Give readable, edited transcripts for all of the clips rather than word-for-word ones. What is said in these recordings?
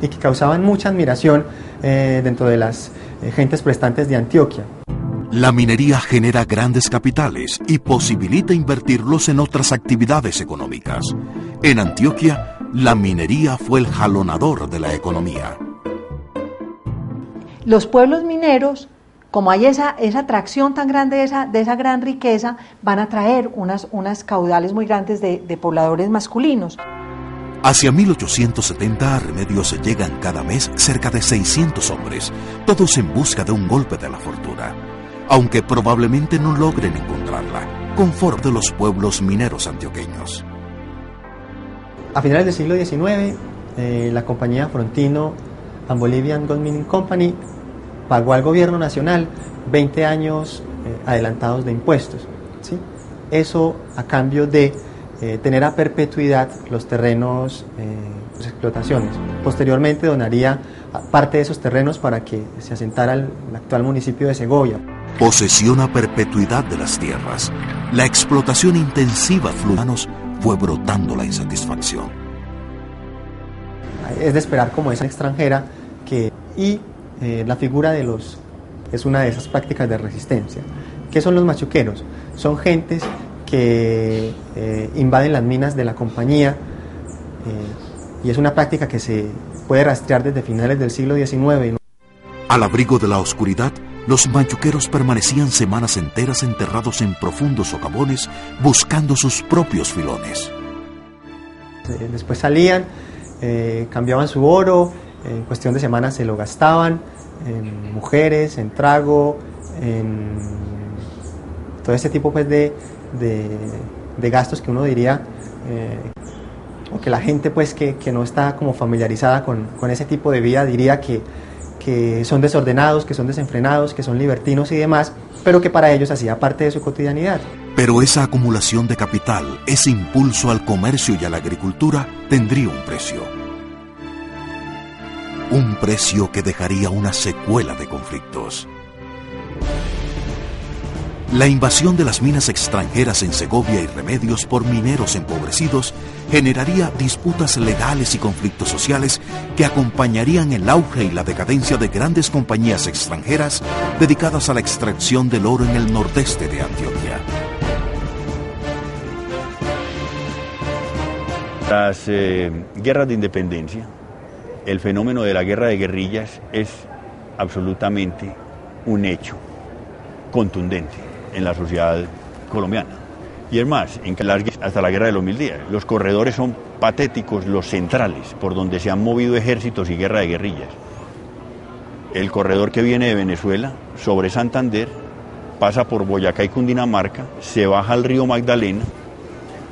y que causaban mucha admiración dentro de las gentes prestantes de Antioquia. La minería genera grandes capitales y posibilita invertirlos en otras actividades económicas. En Antioquia, la minería fue el jalonador de la economía. Los pueblos mineros, como hay esa atracción tan grande de esa gran riqueza, van a traer unas caudales muy grandes de pobladores masculinos. Hacia 1870 a Remedios llegan cada mes cerca de 600 hombres, todos en busca de un golpe de la fortuna, aunque probablemente no logren encontrarla, conforme de los pueblos mineros antioqueños. A finales del siglo XIX, la compañía Frontino and Bolivian Gold Mining Company pagó al gobierno nacional 20 años adelantados de impuestos, ¿sí? Eso a cambio de tener a perpetuidad los terrenos, las explotaciones. Posteriormente donaría parte de esos terrenos para que se asentara el actual municipio de Segovia. Posesión a perpetuidad de las tierras. La explotación intensiva de humanos fue brotando la insatisfacción. Es de esperar como esa extranjera la figura de es una de esas prácticas de resistencia. ¿Qué son los machuqueros? Son gentes que invaden las minas de la compañía y es una práctica que se puede rastrear desde finales del siglo XIX. Al abrigo de la oscuridad, los machuqueros permanecían semanas enteras enterrados en profundos socavones buscando sus propios filones. Después salían, cambiaban su oro, en cuestión de semanas se lo gastaban en mujeres, en trago, en todo este tipo pues, de gastos que uno diría, o que la gente pues, que no está como familiarizada con ese tipo de vida diría que son desordenados, que son desenfrenados, que son libertinos y demás, pero que para ellos hacía parte de su cotidianidad. Pero esa acumulación de capital, ese impulso al comercio y a la agricultura, tendría un precio. Un precio que dejaría una secuela de conflictos. La invasión de las minas extranjeras en Segovia y Remedios por mineros empobrecidos generaría disputas legales y conflictos sociales que acompañarían el auge y la decadencia de grandes compañías extranjeras dedicadas a la extracción del oro en el nordeste de Antioquia. Las guerras de independencia, el fenómeno de la guerra de guerrillas es absolutamente un hecho contundente en la sociedad colombiana. Y es más, hasta la guerra de los 1000 días, los corredores son patéticos, los centrales, por donde se han movido ejércitos y guerra de guerrillas. El corredor que viene de Venezuela, sobre Santander, pasa por Boyacá y Cundinamarca, se baja al río Magdalena,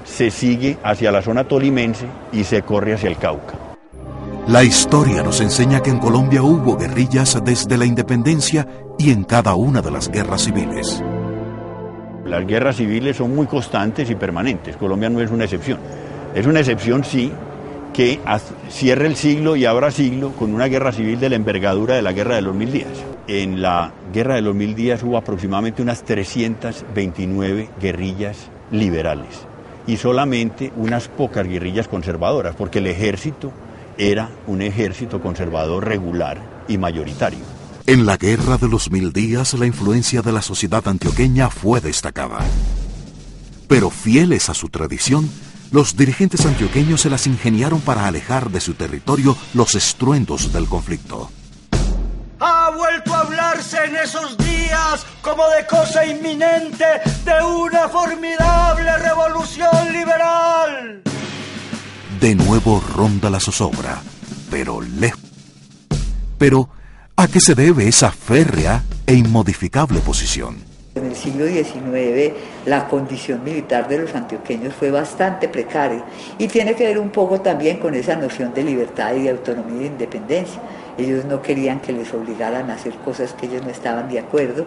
se sigue hacia la zona tolimense y se corre hacia el Cauca. La historia nos enseña que en Colombia hubo guerrillas desde la independencia y en cada una de las guerras civiles. Las guerras civiles son muy constantes y permanentes. Colombia no es una excepción. Es una excepción, sí, que cierre el siglo y abra siglo con una guerra civil de la envergadura de la Guerra de los 1000 días. En la Guerra de los 1000 días hubo aproximadamente unas 329 guerrillas liberales y solamente unas pocas guerrillas conservadoras, porque el ejército era un ejército conservador regular y mayoritario. En la Guerra de los 1000 días, la influencia de la sociedad antioqueña fue destacada. Pero fieles a su tradición, los dirigentes antioqueños se las ingeniaron para alejar de su territorio los estruendos del conflicto. Ha vuelto a hablarse en esos días como de cosa inminente de una formidable revolución liberal. De nuevo ronda la zozobra, pero lejos. Pero, ¿a qué se debe esa férrea e inmodificable posición? En el siglo XIX la condición militar de los antioqueños fue bastante precaria y tiene que ver un poco también con esa noción de libertad y de autonomía y de independencia. Ellos no querían que les obligaran a hacer cosas que ellos no estaban de acuerdo,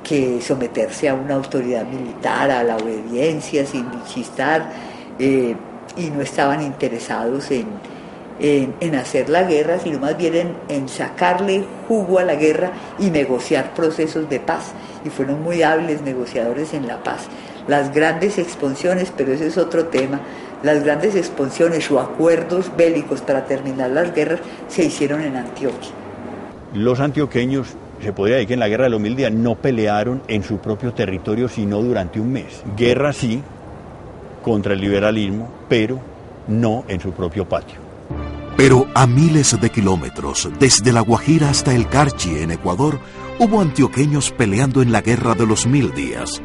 que someterse a una autoridad militar, a la obediencia sin chistar, y no estaban interesados en hacer la guerra, sino más bien en sacarle jugo a la guerra y negociar procesos de paz. Y fueron muy hábiles negociadores en la paz. Las grandes expansiones, pero ese es otro tema, Las grandes expansiones o acuerdos bélicos para terminar las guerras se hicieron en Antioquia. Los antioqueños, se podría decir que en la Guerra de los 1000 días no pelearon en su propio territorio, sino durante un mes. Guerra sí, contra el liberalismo, pero no en su propio patio. Pero a miles de kilómetros, desde La Guajira hasta el Carchi en Ecuador, hubo antioqueños peleando en la Guerra de los 1000 días.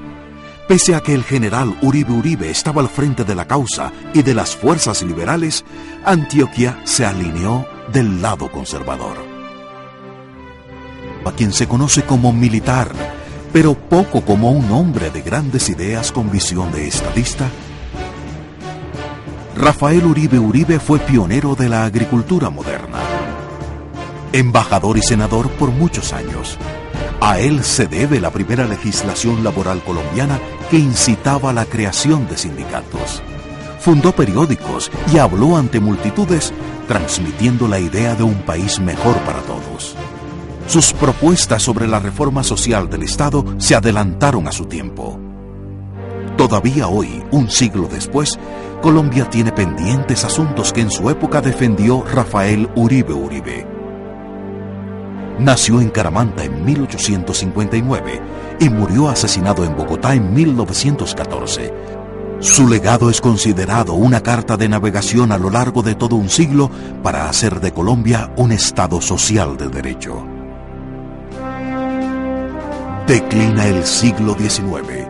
Pese a que el general Uribe Uribe estaba al frente de la causa y de las fuerzas liberales, Antioquia se alineó del lado conservador. A quien se conoce como militar, pero poco como un hombre de grandes ideas con visión de estadista, Rafael Uribe Uribe fue pionero de la agricultura moderna. Embajador y senador por muchos años. A él se debe la primera legislación laboral colombiana que incitaba a la creación de sindicatos. Fundó periódicos y habló ante multitudes, transmitiendo la idea de un país mejor para todos. Sus propuestas sobre la reforma social del Estado se adelantaron a su tiempo. Todavía hoy, un siglo después, Colombia tiene pendientes asuntos que en su época defendió Rafael Uribe Uribe. Nació en Caramanta en 1859 y murió asesinado en Bogotá en 1914. Su legado es considerado una carta de navegación a lo largo de todo un siglo para hacer de Colombia un Estado social de derecho. Declina el siglo XIX.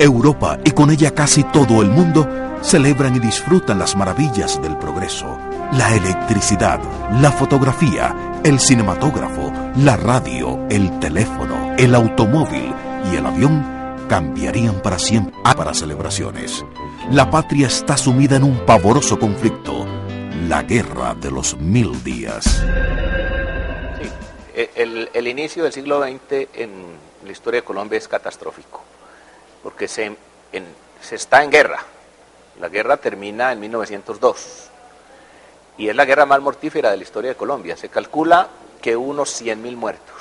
Europa y con ella casi todo el mundo celebran y disfrutan las maravillas del progreso. La electricidad, la fotografía, el cinematógrafo, la radio, el teléfono, el automóvil y el avión cambiarían para siempre para celebraciones. La patria está sumida en un pavoroso conflicto, la guerra de los 1000 días. Sí, el inicio del siglo XX en la historia de Colombia es catastrófico, porque se está en guerra. La guerra termina en 1902 y es la guerra más mortífera de la historia de Colombia. Se calcula que unos 100.000 muertos.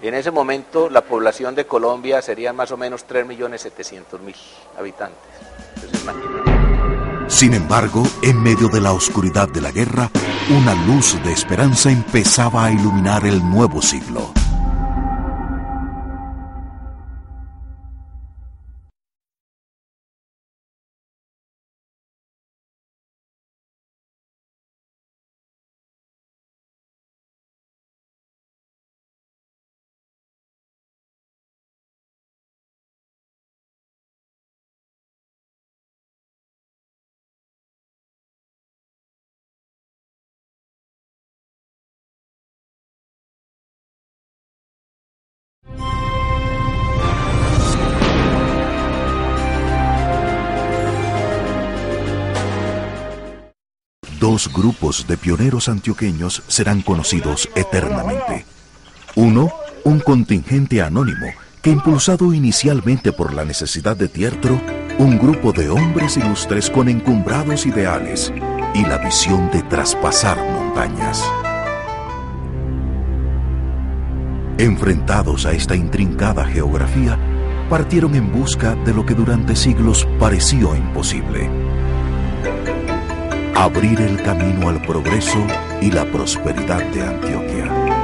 Y en ese momento la población de Colombia sería más o menos 3.700.000 habitantes. Entonces, imagínate. Sin embargo, en medio de la oscuridad de la guerra, una luz de esperanza empezaba a iluminar el nuevo siglo. Dos grupos de pioneros antioqueños serán conocidos eternamente. Uno, un contingente anónimo que, impulsado inicialmente por la necesidad de Tiertro, un grupo de hombres ilustres con encumbrados ideales y la visión de traspasar montañas. Enfrentados a esta intrincada geografía, partieron en busca de lo que durante siglos pareció imposible: abrir el camino al progreso y la prosperidad de Antioquia.